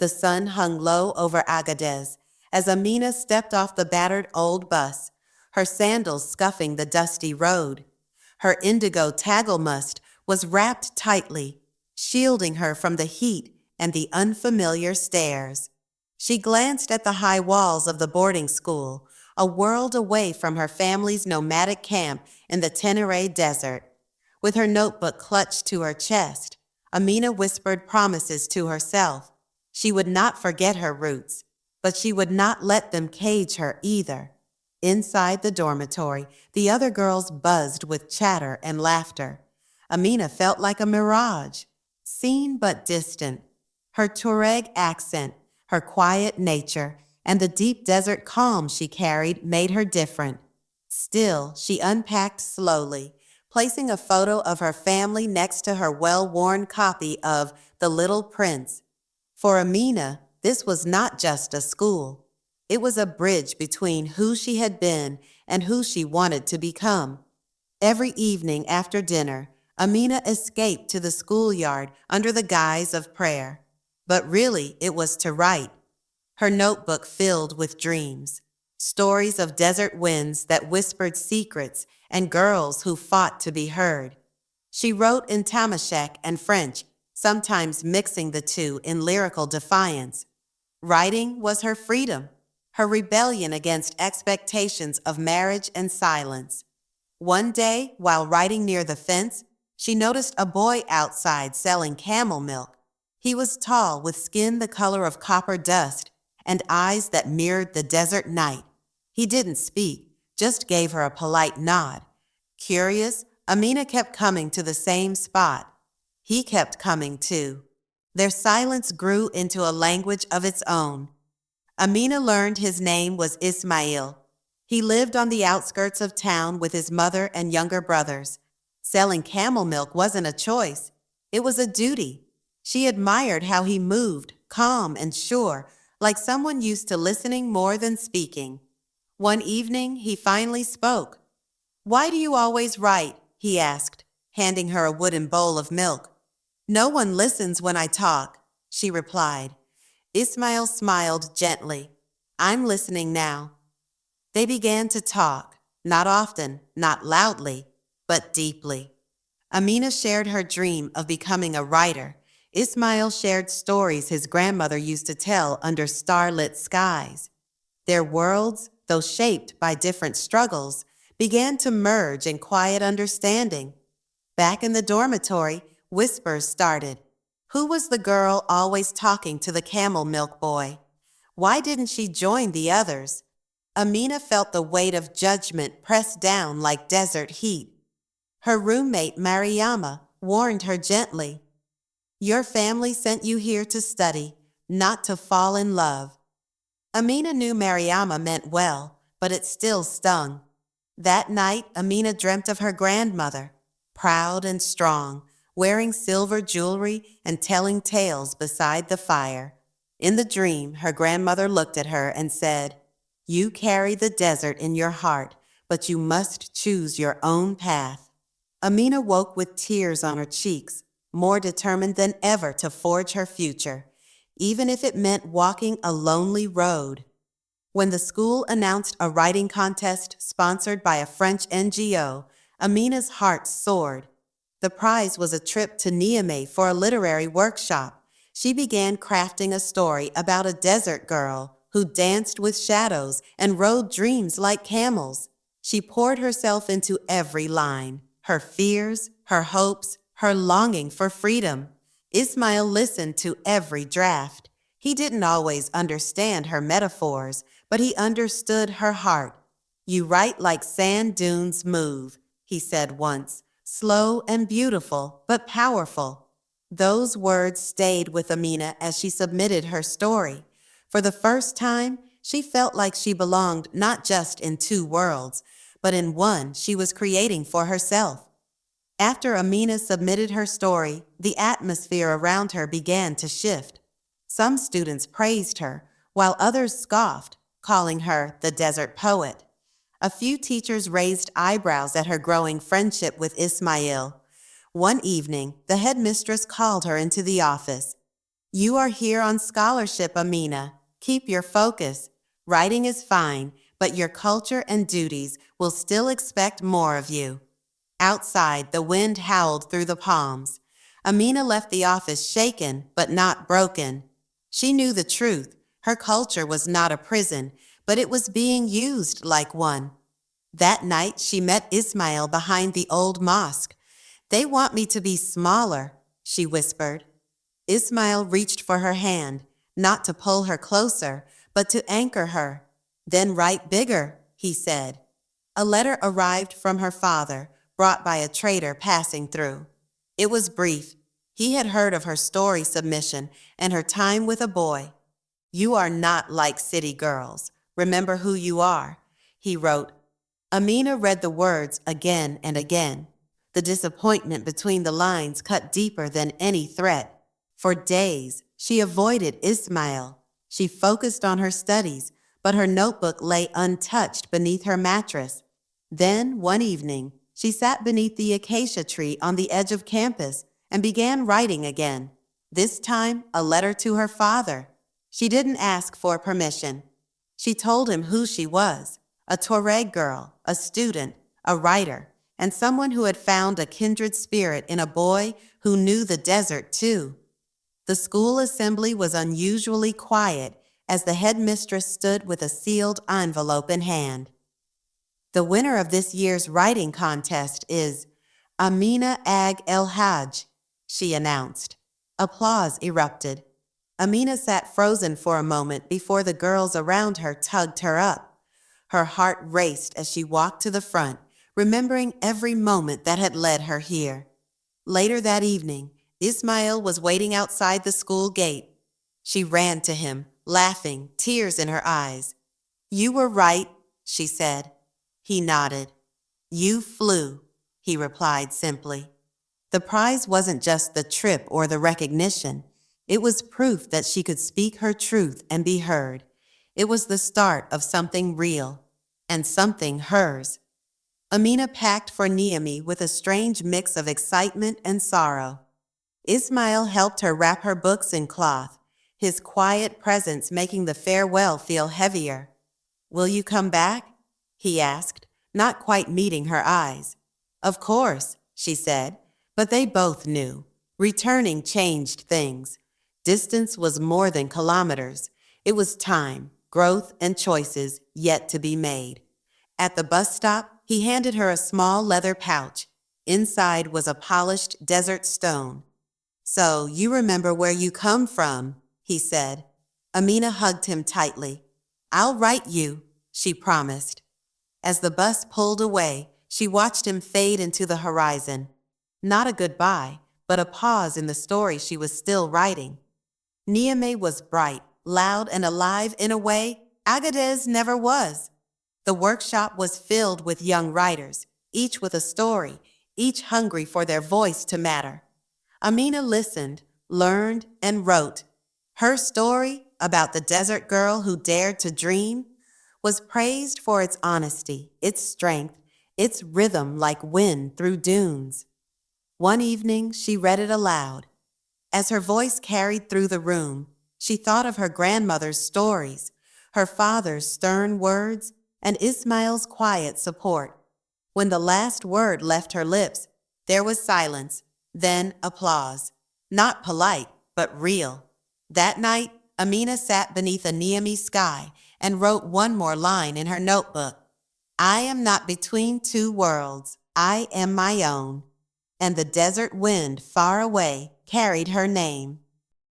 The sun hung low over Agadez as Amina stepped off the battered old bus, her sandals scuffing the dusty road. Her indigo tagelmust was wrapped tightly, shielding her from the heat and the unfamiliar stares. She glanced at the high walls of the boarding school, a world away from her family's nomadic camp in the Ténéré desert. With her notebook clutched to her chest, Amina whispered promises to herself. She would not forget her roots, but she would not let them cage her either. Inside the dormitory, the other girls buzzed with chatter and laughter. Amina felt like a mirage, seen but distant. Her Tuareg accent, her quiet nature, and the deep desert calm she carried made her different. Still, she unpacked slowly, placing a photo of her family next to her well-worn copy of The Little Prince. For Amina, this was not just a school. It was a bridge between who she had been and who she wanted to become. Every evening after dinner, Amina escaped to the schoolyard under the guise of prayer. But really, it was to write. Her notebook filled with dreams, stories of desert winds that whispered secrets and girls who fought to be heard. She wrote in Tamashek and French, sometimes mixing the two in lyrical defiance. Writing was her freedom, her rebellion against expectations of marriage and silence. One day, while riding near the fence, she noticed a boy outside selling camel milk. He was tall, with skin the color of copper dust and eyes that mirrored the desert night. He didn't speak, just gave her a polite nod. Curious, Amina kept coming to the same spot. He kept coming too. Their silence grew into a language of its own. Amina learned his name was Ismail. He lived on the outskirts of town with his mother and younger brothers. Selling camel milk wasn't a choice. It was a duty. She admired how he moved, calm and sure, like someone used to listening more than speaking. One evening, he finally spoke. "Why do you always write?" he asked, handing her a wooden bowl of milk. "No one listens when I talk," she replied. Ismail smiled gently. "I'm listening now." They began to talk, not often, not loudly, but deeply. Amina shared her dream of becoming a writer. Ismail shared stories his grandmother used to tell under starlit skies. Their worlds, though shaped by different struggles, began to merge in quiet understanding. Back in the dormitory, whispers started. Who was the girl always talking to the camel milk boy? Why didn't she join the others? Amina felt the weight of judgment press down like desert heat. Her roommate, Mariama, warned her gently. "Your family sent you here to study, not to fall in love." Amina knew Mariama meant well, but it still stung. That night, Amina dreamt of her grandmother, proud and strong, wearing silver jewelry and telling tales beside the fire. In the dream, her grandmother looked at her and said, "You carry the desert in your heart, but you must choose your own path." Amina woke with tears on her cheeks, more determined than ever to forge her future, even if it meant walking a lonely road. When the school announced a writing contest sponsored by a French NGO, Amina's heart soared. The prize was a trip to Niamey for a literary workshop. She began crafting a story about a desert girl who danced with shadows and rode dreams like camels. She poured herself into every line, her fears, her hopes, her longing for freedom. Ismail listened to every draft. He didn't always understand her metaphors, but he understood her heart. "You write like sand dunes move," he said once, "slow and beautiful, but powerful." Those words stayed with Amina as she submitted her story. For the first time, she felt like she belonged not just in two worlds, but in one she was creating for herself. After Amina submitted her story, the atmosphere around her began to shift. Some students praised her, while others scoffed, calling her the desert poet. A few teachers raised eyebrows at her growing friendship with Ismail. One evening, the headmistress called her into the office. You are here on scholarship, Amina. Keep your focus. Writing is fine, but your culture and duties will still expect more of you. Outside, the wind howled through the palms. Amina left the office shaken, but not broken. She knew the truth. Her culture was not a prison, but it was being used like one. That night, she met Ismail behind the old mosque. "They want me to be smaller," she whispered. Ismail reached for her hand, not to pull her closer, but to anchor her. "Then write bigger," he said. A letter arrived from her father, brought by a trader passing through. It was brief. He had heard of her story submission and her time with a boy. "You are not like city girls. Remember who you are," he wrote. Amina read the words again and again. The disappointment between the lines cut deeper than any threat. For days, she avoided Ismail. She focused on her studies, but her notebook lay untouched beneath her mattress. Then, one evening, she sat beneath the acacia tree on the edge of campus and began writing again. This time, a letter to her father. She didn't ask for permission. She told him who she was, a Tuareg girl, a student, a writer, and someone who had found a kindred spirit in a boy who knew the desert too. The school assembly was unusually quiet as the headmistress stood with a sealed envelope in hand. "The winner of this year's writing contest is Amina Ag El Hajj," she announced. Applause erupted. Amina sat frozen for a moment before the girls around her tugged her up. Her heart raced as she walked to the front, remembering every moment that had led her here. Later that evening, Ismail was waiting outside the school gate. She ran to him, laughing, tears in her eyes. "You were right," she said. He nodded. "You flew," he replied simply. The prize wasn't just the trip or the recognition. It was proof that she could speak her truth and be heard. It was the start of something real, and something hers. Amina packed for Niamey with a strange mix of excitement and sorrow. Ismail helped her wrap her books in cloth, his quiet presence making the farewell feel heavier. "Will you come back?" he asked, not quite meeting her eyes. "Of course," she said, but they both knew. Returning changed things. Distance was more than kilometers. It was time, growth, and choices yet to be made. At the bus stop, he handed her a small leather pouch. Inside was a polished desert stone. "So you remember where you come from," he said. Amina hugged him tightly. "I'll write you," she promised. As the bus pulled away, she watched him fade into the horizon. Not a goodbye, but a pause in the story she was still writing. Niamey was bright, loud, and alive in a way Agadez never was. The workshop was filled with young writers, each with a story, each hungry for their voice to matter. Amina listened, learned, and wrote. Her story, about the desert girl who dared to dream, was praised for its honesty, its strength, its rhythm like wind through dunes. One evening, she read it aloud. As her voice carried through the room, she thought of her grandmother's stories, her father's stern words, and Ismail's quiet support. When the last word left her lips, there was silence, then applause. Not polite, but real. That night, Amina sat beneath a Niamey sky and wrote one more line in her notebook. "I am not between two worlds. I am my own." And the desert wind far away carried her name.